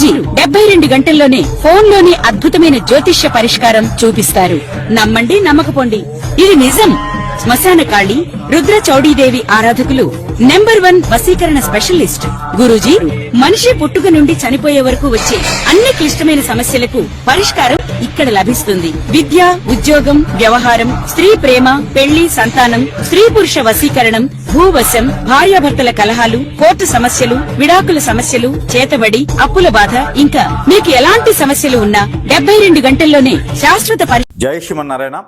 గురూజీ 72 గంటల్లోనే ఫోన్లోని అద్భుతమైన జ్యోతిష్య పరిష్కారం చూపిస్తారు. నమ్మండి, నమ్మకపోండి, ఇది నిజం. శ్మశాన కాళి రుద్ర చౌడీదేవి ఆరాధకులు నంబర్ 1 వశీకరణ స్పెషలిస్ట్. గురూజీ మనిషి పుట్టుక నుండి చనిపోయే వరకు వచ్చే అన్ని క్లిష్టమైన సమస్యలకు పరిష్కారం ఇక్కడ లభిస్తుంది. విద్య, ఉద్యోగం, వ్యవహారం, స్త్రీ ప్రేమ, పెళ్లి, సంతానం, స్త్రీ పురుష వశీకరణం, భూవశం, భార్యాభర్తల కలహాలు, కోర్టు సమస్యలు, విడాకుల సమస్యలు, చేతబడి, అప్పుల బాధ, ఇంకా మీకు ఎలాంటి సమస్యలు ఉన్నా 72 గంటల్లోనే శాశ్వత జై శ్రీమన్నారాయణ.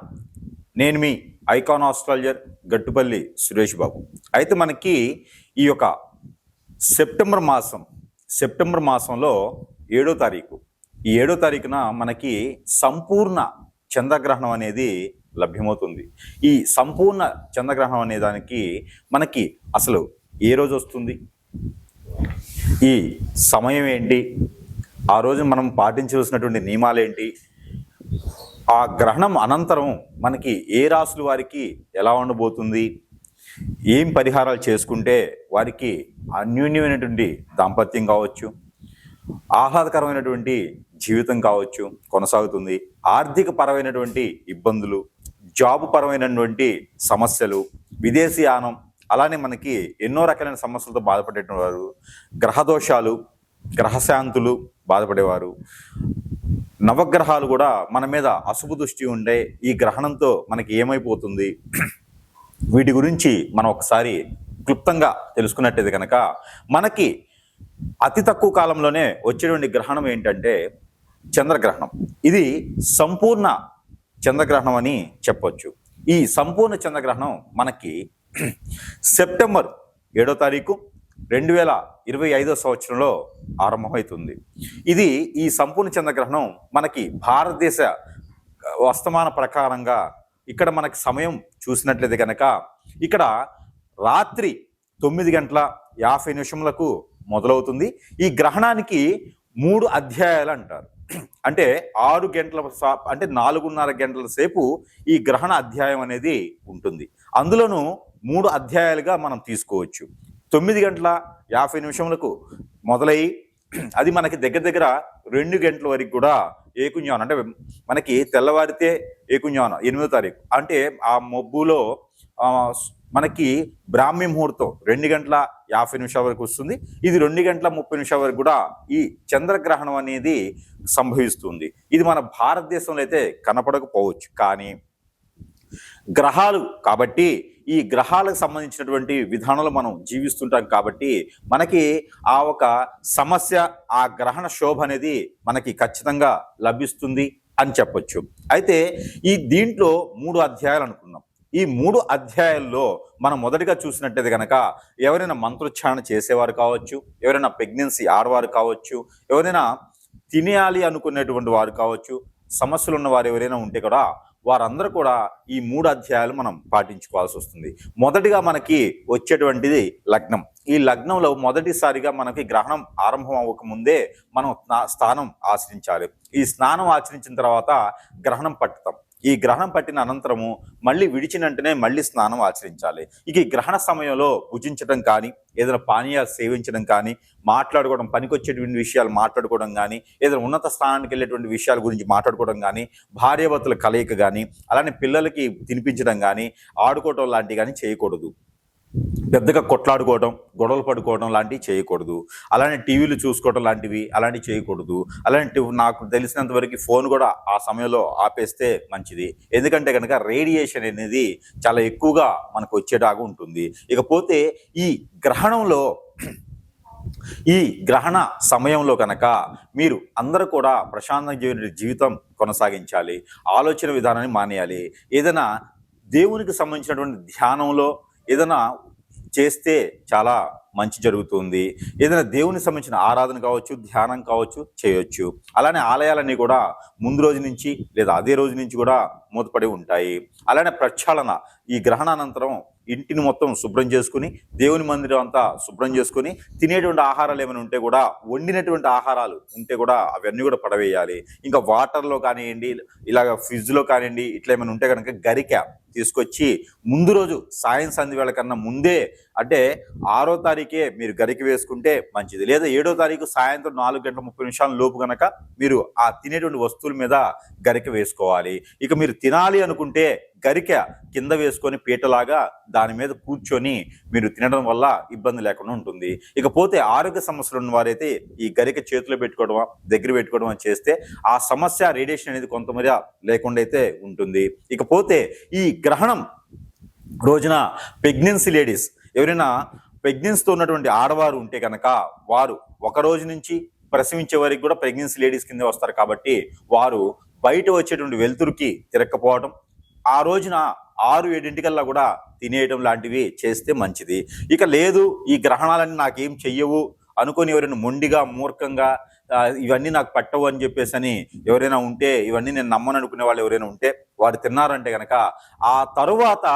నేను మీ ఐకాన్ ఆస్ట్రాలజర్ గట్టుపల్లి సురేష్ బాబు. అయితే మనకి ఈ యొక్క సెప్టెంబర్ మాసంలో 7వ తారీఖు, ఈ 7వ తారీఖున మనకి సంపూర్ణ చంద్రగ్రహణం అనేది లభ్యమవుతుంది. ఈ సంపూర్ణ చంద్రగ్రహణం అనే దానికి మనకి అసలు ఏ రోజు వస్తుంది, ఈ సమయం ఏంటి, ఆ రోజు మనం పాటించవలసినటువంటి నియమాలు ఏంటి, ఆ గ్రహణం అనంతరం మనకి ఏ రాశుల వారికి ఎలా ఉండబోతుంది, ఏం పరిహారాలు చేసుకుంటే వారికి అన్యోన్యమైనటువంటి దాంపత్యం కావచ్చు, ఆహ్లాదకరమైనటువంటి జీవితం కావచ్చు కొనసాగుతుంది, ఆర్థిక పరమైనటువంటి ఇబ్బందులు, జాబు పరమైనటువంటి సమస్యలు, విదేశీయానం, అలానే మనకి ఎన్నో రకాలైన సమస్యలతో బాధపడేటువంటి వారు, గ్రహదోషాలు, గ్రహశాంతులు బాధపడేవారు, నవగ్రహాలు కూడా మన మీద అశుభ దృష్టి ఉండే ఈ గ్రహణంతో మనకి ఏమైపోతుంది, వీటి గురించి మనం ఒకసారి క్లుప్తంగా తెలుసుకున్నట్టయితే కనుక మనకి అతి తక్కువ కాలంలోనే వచ్చేటువంటి గ్రహణం ఏంటంటే చంద్రగ్రహణం. ఇది సంపూర్ణ చంద్రగ్రహణం అని చెప్పొచ్చు. ఈ సంపూర్ణ చంద్రగ్రహణం మనకి సెప్టెంబర్ 7వ తారీఖు 2025 సంవత్సరంలో ఆరంభమవుతుంది. ఇది ఈ సంపూర్ణ చంద్రగ్రహణం మనకి భారతదేశ వర్తమాన ప్రకారంగా ఇక్కడ మనకి సమయం చూసినట్లయితే కనుక ఇక్కడ రాత్రి 9:50 మొదలవుతుంది. ఈ గ్రహణానికి 3 అధ్యాయాలు అంటారు. అంటే 6 గంటల అంటే 4:30 గంటల సేపు ఈ గ్రహణ అధ్యాయం అనేది ఉంటుంది. అందులోనూ 3 అధ్యాయాలుగా మనం తీసుకోవచ్చు. 9:50 మొదలయ్యి అది మనకి దగ్గర 2 గంటల వరకు కూడా ఏకుంజానం, అంటే మనకి తెల్లవారితే ఏకుంజానం 8వ తారీఖు, అంటే ఆ మబ్బులో మనకి బ్రాహ్మీ ముహూర్తం 2:50 వరకు వస్తుంది. ఇది 2:30 వరకు కూడా ఈ చంద్రగ్రహణం అనేది సంభవిస్తుంది. ఇది మన భారతదేశంలో అయితే కనపడకపోవచ్చు, కానీ గ్రహాలు కాబట్టి ఈ గ్రహాలకు సంబంధించినటువంటి విధానంలో మనం జీవిస్తుంటాం కాబట్టి మనకి ఆ ఒక సమస్య, ఆ గ్రహణ శోభ అనేది మనకి ఖచ్చితంగా లభిస్తుంది అని చెప్పొచ్చు. అయితే ఈ దీంట్లో 3 అధ్యాయాలు అనుకున్నాం. ఈ 3 అధ్యాయాల్లో మనం మొదటిగా చూసినట్టయితే కనుక ఎవరైనా మంత్రోచ్చారణ చేసేవారు కావచ్చు, ఎవరైనా ప్రెగ్నెన్సీ ఆడవారు కావచ్చు, ఎవరైనా తినేయాలి అనుకునేటువంటి వారు కావచ్చు, సమస్యలు ఉన్న వారు ఎవరైనా ఉంటే కూడా వారందరూ కూడా ఈ 3 అధ్యాయాలు మనం పాటించుకోవాల్సి వస్తుంది. మొదటిగా మనకి వచ్చేటువంటిది లగ్నం. ఈ లగ్నంలో మొదటిసారిగా మనకి గ్రహణం ఆరంభం అవ్వకముందే మనం స్నానం ఆచరించాలి. ఈ స్నానం ఆచరించిన తర్వాత గ్రహణం పట్టుతాం. ఈ గ్రహణం పట్టిన అనంతరము మళ్ళీ విడిచిన వెంటనే మళ్ళీ స్నానం ఆచరించాలి. ఇక ఈ గ్రహణ సమయంలో భుజించడం కానీ, ఏదైనా పానీయాలు సేవించడం కానీ, మాట్లాడుకోవడం, పనికొచ్చేటువంటి విషయాలు మాట్లాడుకోవడం కానీ, ఏదైనా ఉన్నత స్థానానికి వెళ్ళేటువంటి విషయాల గురించి మాట్లాడుకోవడం కానీ, భార్యాభర్తల కలయిక కానీ, అలానే పిల్లలకి తినిపించడం కానీ, ఆడుకోవడం లాంటివి కానీ చేయకూడదు. పెద్దగా కొట్లాడుకోవడం, గొడవలు పడుకోవడం లాంటివి చేయకూడదు. అలానే టీవీలు చూసుకోవడం లాంటివి అలాంటివి చేయకూడదు. అలాంటి నాకు తెలిసినంత వరకు ఫోన్ కూడా ఆ సమయంలో ఆపేస్తే మంచిది. ఎందుకంటే కనుక రేడియేషన్ అనేది చాలా ఎక్కువగా మనకు వచ్చేలాగా ఉంటుంది. ఇకపోతే ఈ గ్రహణంలో, ఈ గ్రహణ సమయంలో కనుక మీరు అందరూ కూడా ప్రశాంతంగా జీవితం కొనసాగించాలి. ఆలోచన విధానాన్ని మానేయాలి. ఏదైనా దేవునికి సంబంధించినటువంటి ధ్యానంలో ఏదైనా చేస్తే చాలా మంచి జరుగుతుంది. ఏదైనా దేవునికి సంబంధించిన ఆరాధన కావచ్చు, ధ్యానం కావచ్చు చేయొచ్చు. అలానే ఆలయాలన్నీ కూడా ముందు రోజు నుంచి లేదా అదే రోజు నుంచి కూడా మూతపడి ఉంటాయి. అలానే ప్రక్షాళన, ఈ గ్రహణానంతరం ఇంటిని మొత్తం శుభ్రం చేసుకుని, దేవుని మందిరం అంతా శుభ్రం చేసుకుని, తినేటువంటి ఆహారాలు ఏమైనా ఉంటే కూడా, వండినటువంటి ఆహారాలు ఉంటే కూడా అవన్నీ కూడా పడవేయాలి. ఇంకా వాటర్లో కానివ్వండి, ఇలాగ ఫ్రిడ్జ్లో కానివ్వండి, ఇట్లా ఏమైనా ఉంటే కనుక గరిక తీసుకొచ్చి ముందు రోజు సాయం సంధ్య వేళ కన్నా ముందే, అంటే 6వ తారీఖే మీరు గరిక వేసుకుంటే మంచిది. లేదా 7వ తారీఖు సాయంత్రం 4:30 లోపు కనుక మీరు ఆ తినేటువంటి వస్తువుల మీద గరిక వేసుకోవాలి. ఇక మీరు తినాలి అనుకుంటే గరిక కింద వేసుకొని పీటలాగా దాని మీద కూర్చొని మీరు తినడం వల్ల ఇబ్బంది లేకుండా ఉంటుంది. ఇకపోతే ఆరోగ్య సమస్యలు ఉన్న వారైతే ఈ గరిక చేతిలో పెట్టుకోవడం, దగ్గర పెట్టుకోవడం చేస్తే ఆ సమస్య, రేడియేషన్ అనేది కొంతమేర లేకుండా అయితే ఉంటుంది. ఇకపోతే ఈ గ్రహణం రోజున ప్రెగ్నెన్సీ లేడీస్, ఎవరైనా ప్రెగ్నెన్సీతో ఉన్నటువంటి ఆడవారు ఉంటే కనుక వారు ఒక రోజు నుంచి ప్రసవించే వరకు కూడా ప్రెగ్నెన్సీ లేడీస్ కింద వస్తారు. కాబట్టి వారు బయట వచ్చేటువంటి వెలుతురుకి తిరగకపోవడం, ఆ రోజున 6-7 కూడా తినేయడం లాంటివి చేస్తే మంచిది. ఇక లేదు ఈ గ్రహణాలన్నీ నాకేం చెయ్యవు అనుకొని ఎవరైనా మొండిగా, మూర్ఖంగా ఇవన్నీ నాకు పట్టవు అని చెప్పేసి అని ఎవరైనా ఉంటే, ఇవన్నీ నేను నమ్మను అనుకునే వాళ్ళు ఎవరైనా ఉంటే వారు తిన్నారంటే కనుక ఆ తరువాత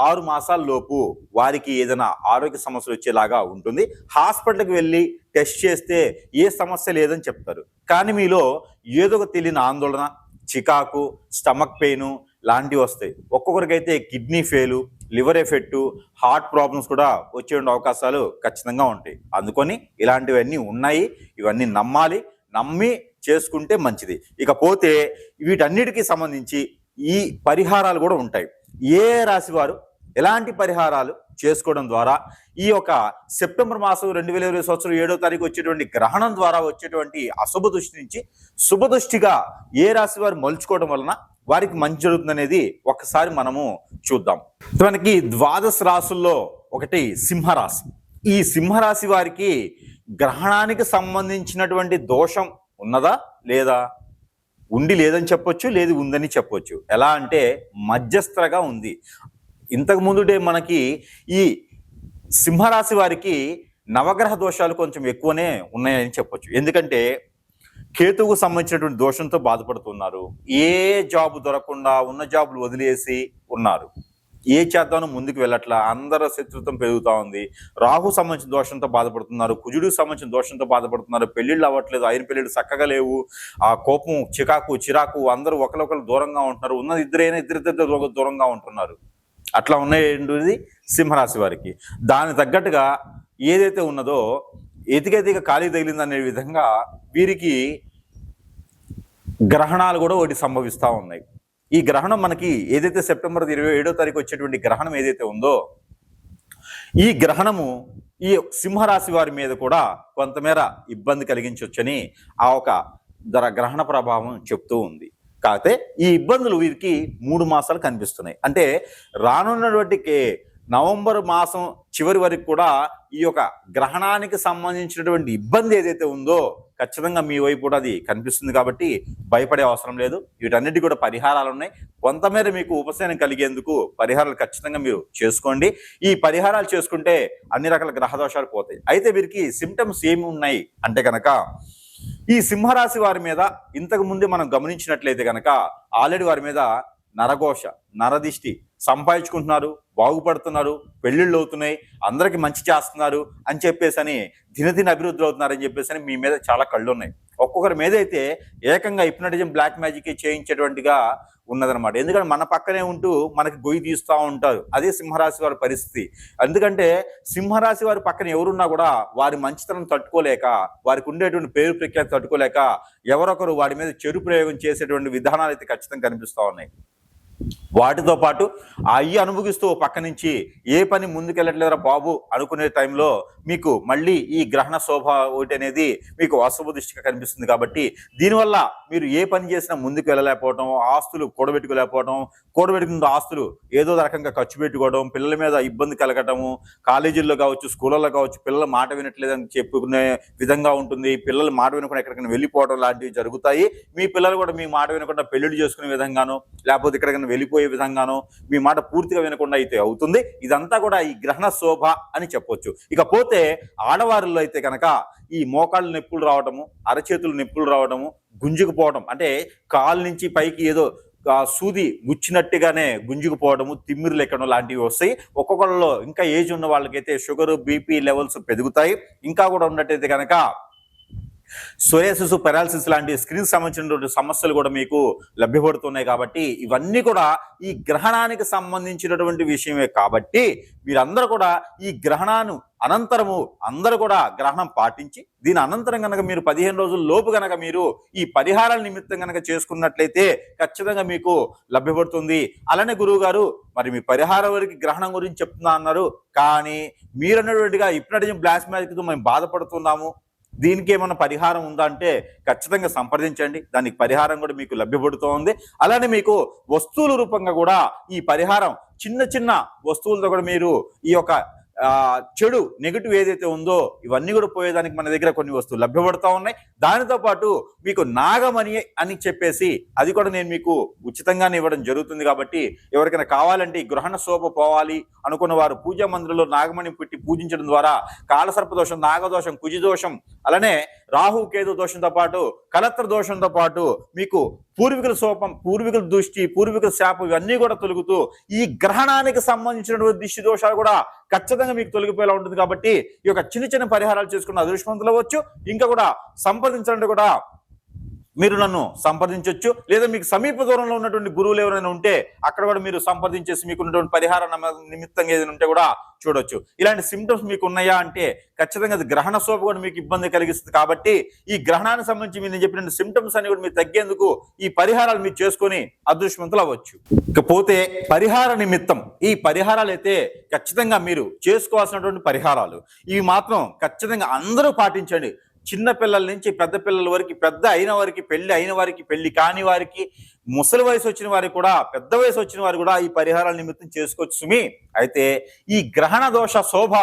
6 మాసాల లోపు వారికి ఏదైనా ఆరోగ్య సమస్యలు వచ్చేలాగా ఉంటుంది. హాస్పిటల్కి వెళ్ళి టెస్ట్ చేస్తే ఏ సమస్య లేదని చెప్తారు. కానీ మీలో ఏదో ఒక తెలియని ఆందోళన, చికాకు, స్టమక్ పెయిన్ లాంటివి వస్తాయి. ఒక్కొక్కరికైతే kidney fail, liver effect, heart problems కూడా వచ్చే అవకాశాలు ఖచ్చితంగా ఉంటాయి. అందుకని ఇలాంటివన్నీ ఉన్నాయి, ఇవన్నీ నమ్మాలి, నమ్మి చేసుకుంటే మంచిది. ఇకపోతే వీటన్నిటికీ సంబంధించి ఈ పరిహారాలు కూడా ఉంటాయి. ఏ రాశి వారు ఎలాంటి పరిహారాలు చేసుకోవడం ద్వారా ఈ యొక్క సెప్టెంబర్ మాసం 2020 సంవత్సరం 7వ తారీఖు వచ్చేటువంటి గ్రహణం ద్వారా వచ్చేటువంటి అశుభ దృష్టి నుంచి శుభ దృష్టిగా ఏ రాశి వారు మలుచుకోవడం వలన వారికి మంచి జరుగుతుంది అనేది ఒకసారి మనము చూద్దాం. మనకి 12 రాశుల్లో ఒకటి సింహరాశి. ఈ సింహరాశి వారికి గ్రహణానికి సంబంధించినటువంటి దోషం ఉన్నదా లేదా? ఉండి లేదని చెప్పొచ్చు, లేదు ఉందని చెప్పొచ్చు. ఎలా అంటే మధ్యస్థగా ఉంది. ఇంతకు ముందుటే మనకి ఈ సింహరాశి వారికి నవగ్రహ దోషాలు కొంచెం ఎక్కువనే ఉన్నాయని చెప్పొచ్చు. ఎందుకంటే కేతువుకు సంబంధించినటువంటి దోషంతో బాధపడుతున్నారు. ఏ జాబు దొరకకుండా ఉన్న జాబులు వదిలేసి ఉన్నారు. ఏ చేద్దామో ముందుకు వెళ్ళట్లా, అందరూ శత్రుత్వం పెరుగుతూ ఉంది. రాహు సంబంధించిన దోషంతో బాధపడుతున్నారు, కుజుడికి సంబంధించిన దోషంతో బాధపడుతున్నారు. పెళ్లిళ్ళు అవ్వట్లేదు, అయిన పెళ్లిళ్ళు చక్కగా లేవు. ఆ కోపం, చిరాకు అందరూ ఒకరికొకరు దూరంగా ఉంటున్నారు. ఉన్నది ఇద్దరిద్దరు దూరంగా ఉంటున్నారు. అట్లా ఉన్నాయి సింహరాశి వారికి. దానికి తగ్గట్టుగా ఏదైతే ఉన్నదో ఎతికెతిక ఖాళీ తగిలిందనే విధంగా వీరికి గ్రహణాలు కూడా ఒకటి సంభవిస్తూ ఉన్నాయి. ఈ గ్రహణం మనకి ఏదైతే సెప్టెంబర్ 27వ తారీఖు వచ్చేటువంటి గ్రహణం ఏదైతే ఉందో, ఈ గ్రహణము ఈ సింహరాశి వారి మీద కూడా కొంతమేర ఇబ్బంది కలిగించవచ్చని ఆ ఒక గ్రహణ ప్రభావం చెప్తూ ఉంది. కాకపోతే ఈ ఇబ్బందులు వీరికి 3 మాసాలు కనిపిస్తున్నాయి. అంటే రానున్నటువంటి నవంబర్ మాసం చివరి వరకు కూడా ఈ యొక్క గ్రహణానికి సంబంధించినటువంటి ఇబ్బంది ఏదైతే ఉందో ఖచ్చితంగా మీ వైపు కూడా అది కనిపిస్తుంది. కాబట్టి భయపడే అవసరం లేదు. వీటన్నిటి కూడా పరిహారాలు ఉన్నాయి. కొంతమేర మీకు ఉపశమనం కలిగేందుకు పరిహారాలు ఖచ్చితంగా మీరు చేసుకోండి. ఈ పరిహారాలు చేసుకుంటే అన్ని రకాల గ్రహ దోషాలు పోతాయి. అయితే వీరికి సిమ్టమ్స్ ఏమి ఉన్నాయి అంటే కనుక, ఈ సింహరాశి వారి మీద ఇంతకు ముందే మనం గమనించినట్లయితే కనుక ఆల్రెడీ వారి మీద నరఘోష, నరదిష్టి, సంపాదించుకుంటున్నారు, బాగుపడుతున్నారు, పెళ్లిళ్ళు అవుతున్నాయి, అందరికి మంచి చేస్తున్నారు అని చెప్పేసి దినదిన అభివృద్ధి అవుతున్నారని చెప్పేసి మీ మీద చాలా కళ్ళు ఉన్నాయి. ఒక్కొక్కరి మీద అయితే ఏకంగా హిప్నటిజం, బ్లాక్ మ్యాజిక్ చేయించేటువంటిగా ఉన్నదనమాట. ఎందుకంటే మన పక్కనే ఉంటూ మనకి గొయ్యి తీస్తూ ఉంటారు. అదే సింహరాశి వారి పరిస్థితి. ఎందుకంటే సింహరాశి వారి పక్కన ఎవరున్నా కూడా వారి మంచితనం తట్టుకోలేక, వారికి ఉండేటువంటి పేరు ప్రఖ్యాతి తట్టుకోలేక ఎవరొకరు వాడి మీద చెడు ప్రయోగం చేసేటువంటి విధానాలు అయితే ఖచ్చితంగా కనిపిస్తూ ఉన్నాయి. వాటితో పాటు అయ్యి అనుభవిస్తూ పక్క నుంచి ఏ పని ముందుకెళ్ళట్లేదురా బాబు అనుకునే టైంలో మీకు మళ్ళీ ఈ గ్రహణ శోభ ఒకటి అనేది మీకు అశుభ దృష్టిగా కనిపిస్తుంది. కాబట్టి దీనివల్ల మీరు ఏ పని చేసినా ముందుకు వెళ్ళలేకపోవడం, ఆస్తులు కూడబెట్టుకున్న ఆస్తులు ఏదో రకంగా ఖర్చు పెట్టుకోవడం, పిల్లల మీద ఇబ్బంది కలగటము, కాలేజీల్లో కావచ్చు, స్కూళ్ళల్లో కావచ్చు, పిల్లల మాట వినట్లేదని చెప్పుకునే విధంగా ఉంటుంది. పిల్లలు మాట వినకుండా ఎక్కడికైనా వెళ్ళిపోవడం లాంటివి జరుగుతాయి. మీ పిల్లలు కూడా మీ మాట వినకుండా పెళ్లిళ్ళు చేసుకునే విధంగానో, లేకపోతే ఎక్కడికైనా వెళ్ళిపోయే విధంగానో మీ మాట పూర్తిగా వినకుండా అయితే అవుతుంది. ఇదంతా కూడా ఈ గ్రహణ శోభ అని చెప్పొచ్చు. ఇకపోతే ఆడవారిలో అయితే కనుక ఈ మోకాళ్ళు నొప్పులు రావడము, అరచేతులు నొప్పులు రావడము, గుంజుకుపోవడం, అంటే కాలు నుంచి పైకి ఏదో సూది గుచ్చినట్టుగానే గుంజుకుపోవడము, తిమ్మిరి లెక్కడం లాంటివి వస్తాయి. ఒక్కొక్కళ్ళలో ఇంకా ఏజ్ ఉన్న వాళ్ళకైతే షుగర్, బీపీ లెవెల్స్ పెరుగుతాయి. ఇంకా కూడా ఉన్నట్టయితే కనుక సోయాసిస్, పెరాలసిస్ లాంటి స్కిన్ సంబంధించినటువంటి సమస్యలు కూడా మీకు లభ్యపడుతున్నాయి. కాబట్టి ఇవన్నీ కూడా ఈ గ్రహణానికి సంబంధించినటువంటి విషయమే. కాబట్టి మీరందరూ కూడా ఈ గ్రహణాన్ని అనంతరము అందరూ కూడా గ్రహణం పాటించి దీని అనంతరం కనుక మీరు 15 రోజుల లోపు కనుక మీరు ఈ పరిహారాల నిమిత్తం కనుక చేసుకున్నట్లయితే ఖచ్చితంగా మీకు లభ్యపడుతుంది. అలానే గురువు గారు మరి మీ పరిహారం వరకు గ్రహణం గురించి చెప్తున్నా అన్నారు, కానీ మీరు అన్నటువంటిగా హిప్నటిజం, బ్లాక్ మ్యాజిక్తో మేము బాధపడుతున్నాము, దీనికి ఏమైనా పరిహారం ఉందా అంటే ఖచ్చితంగా సంప్రదించండి. దానికి పరిహారం కూడా మీకు లభ్యపడుతోంది. అలానే మీకు వస్తువుల రూపంగా కూడా ఈ పరిహారం చిన్న చిన్న వస్తువులతో కూడా మీరు ఈ యొక్క చెడు నెగిటివ్ ఏదైతే ఉందో ఇవన్నీ కూడా పోయేదానికి మన దగ్గర కొన్ని వస్తువులు లభ్యపడుతూ ఉన్నాయి. దానితో పాటు మీకు నాగమణి అని చెప్పేసి అది కూడా నేను మీకు ఉచితంగానే ఇవ్వడం జరుగుతుంది. కాబట్టి ఎవరికైనా కావాలంటే ఈ గ్రహణ శోభ పోవాలి అనుకున్న వారు పూజా మందిరంలో నాగమణి పెట్టి పూజించడం ద్వారా కాలసర్పదోషం, నాగదోషం, కుజిదోషం, అలానే రాహు కేతు దోషంతో పాటు కలత్ర దోషంతో పాటు మీకు పూర్వీకుల శోపం, పూర్వీకుల దృష్టి, పూర్వీకుల శాపం ఇవన్నీ కూడా తొలుగుతూ ఈ గ్రహణానికి సంబంధించినటువంటి దిష్టి దోషాలు కూడా ఖచ్చితంగా మీకు తొలగిపోయేలా ఉంటుంది. కాబట్టి ఈ యొక్క చిన్న చిన్న పరిహారాలు చేసుకున్న అదృష్టవంతులు అవ్వచ్చు. ఇంకా కూడా సంప్రదించాలంటే కూడా మీరు నన్ను సంప్రదించవచ్చు. లేదా మీకు సమీప దూరంలో ఉన్నటువంటి గురువులు ఎవరైనా ఉంటే అక్కడ కూడా మీరు సంప్రదించేసి మీకు ఉన్నటువంటి పరిహార నిమిత్తంగా ఏదైనా ఉంటే కూడా చూడొచ్చు. ఇలాంటి సిమ్టమ్స్ మీకు ఉన్నాయా అంటే ఖచ్చితంగా అది గ్రహణ శోభ కూడా మీకు ఇబ్బంది కలిగిస్తుంది. కాబట్టి ఈ గ్రహణానికి సంబంధించి నేను చెప్పిన సిమ్టమ్స్ అన్ని కూడా మీరు తగ్గేందుకు ఈ పరిహారాలు మీరు చేసుకొని అదృష్టవంతులు అవ్వచ్చు. ఇకపోతే పరిహార నిమిత్తం ఈ పరిహారాలు అయితే ఖచ్చితంగా మీరు చేసుకోవాల్సినటువంటి పరిహారాలు ఇవి మాత్రం ఖచ్చితంగా అందరూ పాటించండి. చిన్న పిల్లల నుంచి పెద్ద పిల్లల వరకు, పెద్ద అయిన వారికి, పెళ్లి అయిన వారికి, పెళ్లి కాని వారికి, ముసలి వయసు వచ్చిన వారికి కూడా, పెద్ద వయసు వచ్చిన వారు కూడా ఈ పరిహారాల నిమిత్తం చేసుకోవచ్చు సుమి. అయితే ఈ గ్రహణ దోష శోభ,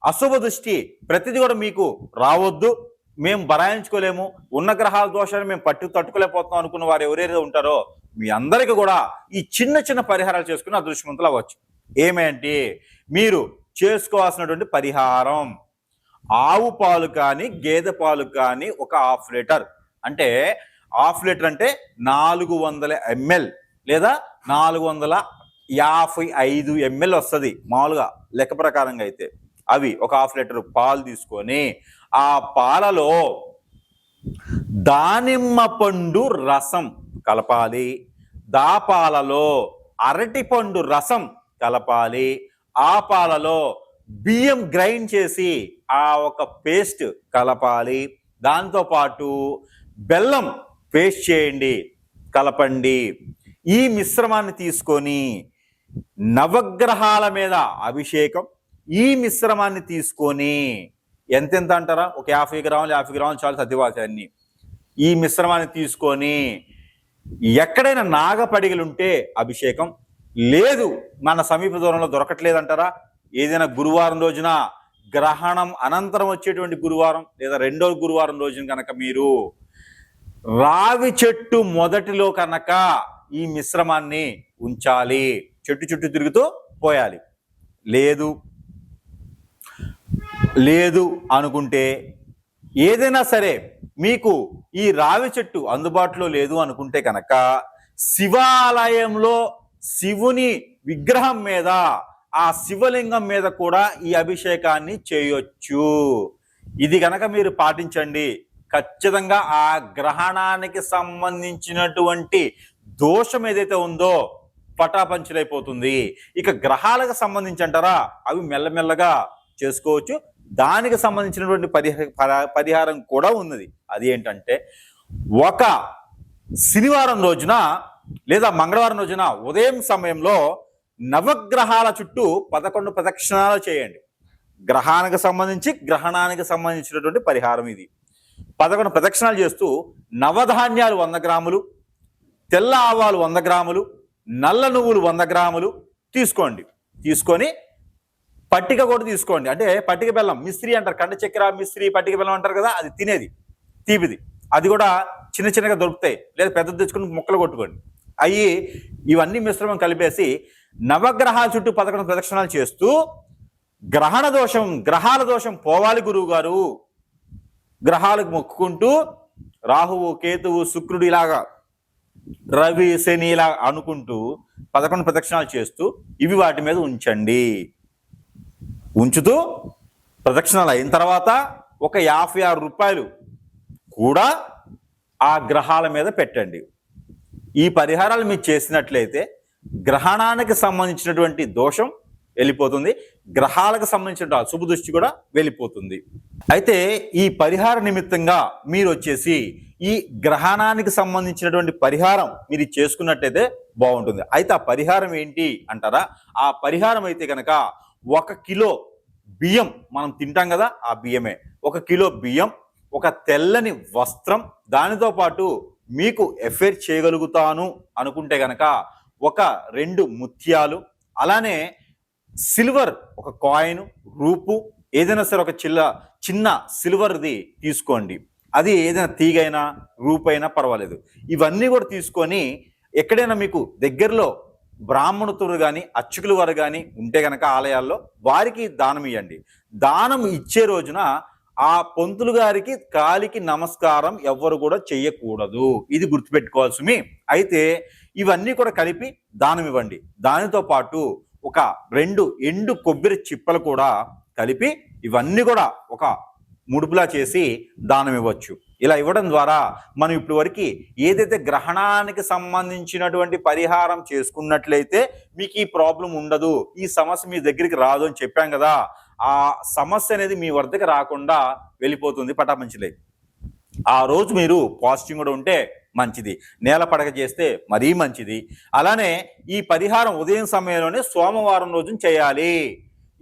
అశుభ దృష్టి ప్రతిదీ కూడా మీకు రావద్దు, మేము బరాయించుకోలేము, ఉన్న గ్రహాల దోషాన్ని మేము తట్టుకోలేకపోతున్నాం అనుకున్న వారు ఎవరైతే ఉంటారో మీ అందరికీ కూడా ఈ చిన్న చిన్న పరిహారాలు చేసుకుని అదృష్టవంతులు అవ్వచ్చు. ఏమేంటి మీరు చేసుకోవాల్సినటువంటి పరిహారం? ఆవు పాలు కానీ గేదె పాలు కానీ ఒక 1/2 లీటర్, అంటే 1/2 లీటర్ అంటే 400 ml లేదా 455 ml వస్తుంది మామూలుగా లెక్క ప్రకారంగా. అయితే అవి ఒక 1/2 లీటర్ పాలు తీసుకొని ఆ పాలలో దానిమ్మ పండు రసం కలపాలి, పాలలో అరటిపండు రసం కలపాలి, ఆ పాలలో బియ్యం గ్రైండ్ చేసి ఆ ఒక పేస్ట్ కలపాలి, దాంతో పాటు బెల్లం పేస్ట్ చేయండి, కలపండి. ఈ మిశ్రమాన్ని తీసుకొని నవగ్రహాల మీద అభిషేకం, ఈ మిశ్రమాన్ని తీసుకొని ఎంతెంత అంటారా, ఒక 50 గ్రాములు 50 గ్రాములు చాలు సత్యవాచాన్ని. ఈ మిశ్రమాన్ని తీసుకొని ఎక్కడైనా నాగపడిగలుంటే అభిషేకం, లేదు మన సమీప దూరంలో దొరకట్లేదంటారా, ఏదైనా గురువారం రోజున గ్రహణం అనంతరం వచ్చేటువంటి గురువారం లేదా రెండో గురువారం రోజున కనుక మీరు రావి చెట్టు మొదటిలో కనుక ఈ మిశ్రమాన్ని ఉంచాలి, చెట్టు చుట్టూ తిరుగుతూ పోయాలి. లేదు అనుకుంటే ఏదైనా సరే మీకు ఈ రావి చెట్టు అందుబాటులో లేదు అనుకుంటే కనుక శివాలయంలో శివుని విగ్రహం మీద, ఆ శివలింగం మీద కూడా ఈ అభిషేకాన్ని చేయొచ్చు. ఇది కనుక మీరు పాటించండి, ఖచ్చితంగా ఆ గ్రహణానికి సంబంధించినటువంటి దోషం ఏదైతే ఉందో పటాపంచలైపోతుంది. ఇక గ్రహాలకు సంబంధించి అంటారా, అవి మెల్లమెల్లగా చేసుకోవచ్చు. దానికి సంబంధించినటువంటి పరిహారం కూడా ఉన్నది. అది ఏంటంటే ఒక శనివారం రోజున లేదా మంగళవారం రోజున ఉదయం సమయంలో నవగ్రహాల చుట్టూ 11 ప్రదక్షిణాలు చేయండి. గ్రహానికి సంబంధించి గ్రహణానికి సంబంధించినటువంటి పరిహారం ఇది. 11 ప్రదక్షిణాలు చేస్తూ నవధాన్యాలు 100 గ్రాములు, తెల్ల ఆవాలు 100 గ్రాములు, నల్ల నువ్వులు 100 గ్రాములు తీసుకోండి. తీసుకొని పట్టిక కూడా తీసుకోండి. అంటే పట్టిక బెల్లం, మిశ్రీ అంటారు, కండ చక్కెర మిశ్రీ పట్టిక బెల్లం అంటారు కదా, అది తినేది తీపిది, అది కూడా చిన్న చిన్నగా దొరుకుతాయి, లేదా పెద్దది తెచ్చుకుని ముక్కలు కొట్టుకోండి. ఇవన్నీ మిశ్రమం కలిపేసి నవగ్రహాల చుట్టూ 11 ప్రదక్షిణాలు చేస్తూ గ్రహాల దోషం పోవాలి గురువు గారు, గ్రహాలకు మొక్కుకుంటూ రాహువు కేతువు శుక్రుడు ఇలాగా రవి శని ఇలా అనుకుంటూ 11 ప్రదక్షిణాలు చేస్తూ ఇవి వాటి మీద ఉంచండి. ఉంచుతూ ప్రదక్షిణాలు అయిన తర్వాత ఒక 56 రూపాయలు కూడా ఆ గ్రహాల మీద పెట్టండి. ఈ పరిహారాలు మీరు చేసినట్లయితే గ్రహణానికి సంబంధించినటువంటి దోషం వెళ్ళిపోతుంది, గ్రహాలకు సంబంధించిన అశుభ దృష్టి కూడా వెళ్ళిపోతుంది. అయితే ఈ పరిహార నిమిత్తంగా మీరు వచ్చేసి ఈ గ్రహణానికి సంబంధించినటువంటి పరిహారం మీరు చేసుకున్నట్టయితే బాగుంటుంది. అయితే ఆ పరిహారం ఏంటి అంటారా? ఆ పరిహారం అయితే కనుక 1 కిలో బియ్యం, మనం తింటాం కదా ఆ బియ్యమే, 1 కిలో బియ్యం, ఒక తెల్లని వస్త్రం, దానితో పాటు మీకు ఎఫైర్ చేయగలుగుతాను అనుకుంటే గనక ఒక 2 ముత్యాలు, అలానే సిల్వర్ ఒక కాయిన్, రూపు ఏదైనా సరే ఒక చిన్న సిల్వర్ది తీసుకోండి. అది ఏదైనా తీగైనా రూపైనా పర్వాలేదు. ఇవన్నీ కూడా తీసుకొని ఎక్కడైనా మీకు దగ్గరలో బ్రాహ్మణుతులు కానీ అర్చకుల వారు కానీ ఉంటే గనక ఆలయాల్లో వారికి దానం ఇవ్వండి. దానం ఇచ్చే రోజున ఆ పంతులు గారికి కాలికి నమస్కారం ఎవ్వరు కూడా చెయ్యకూడదు. ఇది గుర్తుపెట్టుకోవాల్సి. అయితే ఇవన్నీ కూడా కలిపి దానం ఇవ్వండి. దానితో పాటు ఒక 2 ఎండు కొబ్బరి చిప్పలు కూడా కలిపి ఇవన్నీ కూడా ఒక ముడుపులా చేసి దానం ఇవ్వచ్చు. ఇలా ఇవ్వడం ద్వారా మనం ఇప్పటి వరకు ఏదైతే గ్రహణానికి సంబంధించినటువంటి పరిహారం చేసుకున్నట్లయితే మీకు ఈ ప్రాబ్లం ఉండదు, ఈ సమస్య మీ దగ్గరికి రాదు అని చెప్పాం కదా, ఆ సమస్య అనేది మీ వద్దకు రాకుండా వెళ్ళిపోతుంది పటాపంచలే. ఆ రోజు మీరు పాజిటివ్ కూడా ఉంటే మంచిది, నేల పడక చేస్తే మరీ మంచిది. అలానే ఈ పరిహారం ఉదయం సమయంలోనే సోమవారం రోజున చేయాలి.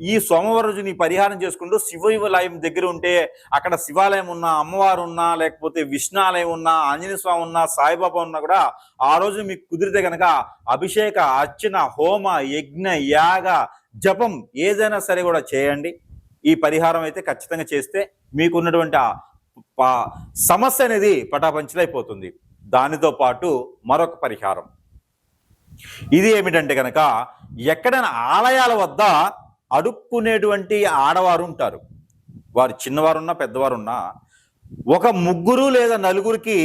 ఈ సోమవారం రోజు నీ పరిహారం చేసుకుంటూ శివాలయం దగ్గర ఉంటే అక్కడ శివాలయం ఉన్నా, అమ్మవారు ఉన్నా, లేకపోతే విష్ణు ఆలయం ఉన్నా, ఆంజనేయ స్వామి ఉన్నా, సాయిబాబా ఉన్నా కూడా ఆ రోజు మీకు కుదిరితే కనుక అభిషేక, అర్చన, హోమ, యజ్ఞ, యాగ, జపం ఏదైనా సరే కూడా చేయండి. ఈ పరిహారం అయితే ఖచ్చితంగా చేస్తే మీకు ఉన్నటువంటి సమస్య అనేది పటాపంచలైపోతుంది. దానితో పాటు మరొక పరిహారం ఇది ఏమిటంటే కనుక, ఎక్కడైనా ఆలయాల వద్ద అడుక్కునేటువంటి ఆడవారు ఉంటారు, వారు చిన్నవారున్నా పెద్దవారున్నా, ఒక 3 లేదా 4కి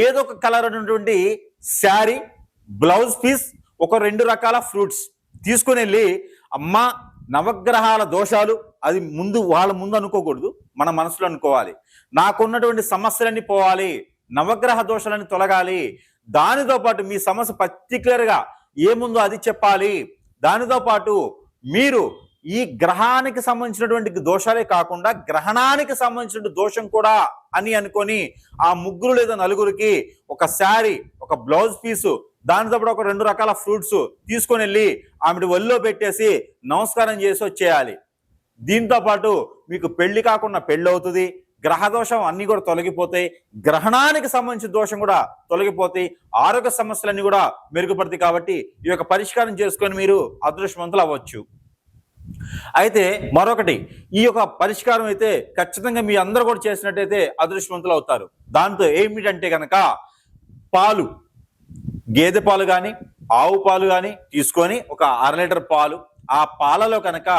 ఏదో ఒక కలర్ ఉన్నటువంటి శారీ, బ్లౌజ్ పీస్, ఒక 2 రకాల ఫ్రూట్స్ తీసుకుని వెళ్ళి, అమ్మ నవగ్రహాల దోషాలు అది వాళ్ళ ముందు అనుకోకూడదు, మన మనసులో అనుకోవాలి. నాకున్నటువంటి సమస్యలన్నీ పోవాలి, నవగ్రహ దోషాలన్నీ తొలగాలి, దానితో పాటు మీ సమస్య పర్టికులర్గా ఏముందో అది చెప్పాలి. దానితో పాటు మీరు ఈ గ్రహానికి సంబంధించినటువంటి దోషాలే కాకుండా గ్రహణానికి సంబంధించిన దోషం కూడా అని అనుకొని ఆ 3 లేదా 4కి ఒక శారీ, ఒక బ్లౌజ్ పీసు, దానితో పాటు ఒక 2 రకాల ఫ్రూట్స్ తీసుకొని వెళ్ళి ఆమె ఒళ్ళో పెట్టేసి నమస్కారం చేసి వచ్చేయాలి. దీంతో పాటు మీకు పెళ్లి కాకుండా పెళ్లి అవుతుంది, గ్రహ దోషం అన్ని కూడా తొలగిపోతాయి, గ్రహణానికి సంబంధించిన దోషం కూడా తొలగిపోతాయి, ఆరోగ్య సమస్యలన్నీ కూడా మెరుగుపడతాయి. కాబట్టి ఈ యొక్క పరిష్కారం చేసుకొని మీరు అదృష్టవంతులు అవ్వచ్చు. అయితే మరొకటి, ఈ యొక్క పరిష్కారం అయితే ఖచ్చితంగా మీ అందరూ కూడా చేసినట్టయితే అదృష్టవంతులు అవుతారు. దాంతో ఏమిటంటే కనుక పాలు, గేదె పాలు కానీ ఆవు పాలు కానీ తీసుకొని ఒక 1/2 లీటర్ పాలు, ఆ పాలలో కనుక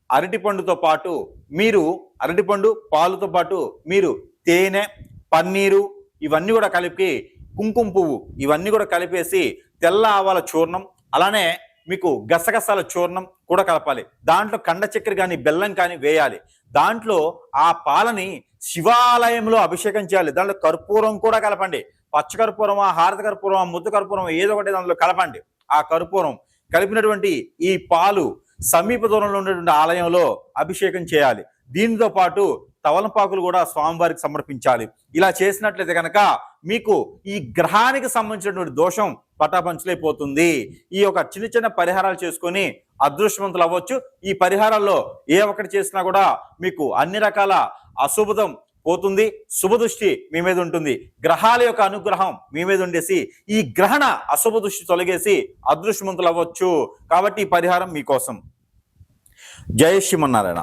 అరటిపండుతో పాటు మీరు అరటిపండు పాలుతో పాటు మీరు తేనె, పన్నీరు ఇవన్నీ కూడా కలిపి, కుంకుమ పువ్వు ఇవన్నీ కూడా కలిపేసి తెల్ల ఆవాల చూర్ణం, అలానే మీకు గసగసాల చూర్ణం కూడా కలపాలి. దాంట్లో కండ చక్కెర కానీ బెల్లం కానీ వేయాలి. దాంట్లో ఆ పాలని శివాలయంలో అభిషేకం చేయాలి. దాంట్లో కర్పూరం కూడా కలపండి. పచ్చ కర్పూరమా, హారత కర్పూరమా, ముద్ద కర్పూరం ఏదో ఒకటి దాంట్లో కలపండి. ఆ కర్పూరం కలిపినటువంటి ఈ పాలు సమీప దూరంలో ఉన్నటువంటి ఆలయంలో అభిషేకం చేయాలి. దీనితో పాటు తవలపాకులు కూడా స్వామివారికి సమర్పించాలి. ఇలా చేసినట్లయితే కనుక మీకు ఈ గ్రహానికి సంబంధించినటువంటి దోషం పటాపంచలైపోతుంది. ఈ యొక్క చిన్న పరిహారాలు చేసుకొని అదృష్టవంతులు అవ్వచ్చు. ఈ పరిహారాల్లో ఏ ఒక్కటి చేసినా కూడా మీకు అన్ని రకాల అశుభం పోతుంది, శుభదృష్టి మీ మీద ఉంటుంది, గ్రహాల యొక్క అనుగ్రహం మీ మీద ఉండేసి ఈ గ్రహణ అశుభ దృష్టి తొలగేసి అదృష్టవంతులు అవ్వచ్చు. కాబట్టి ఈ పరిహారం మీకోసం. జై శ్రీమన్నారాయణ.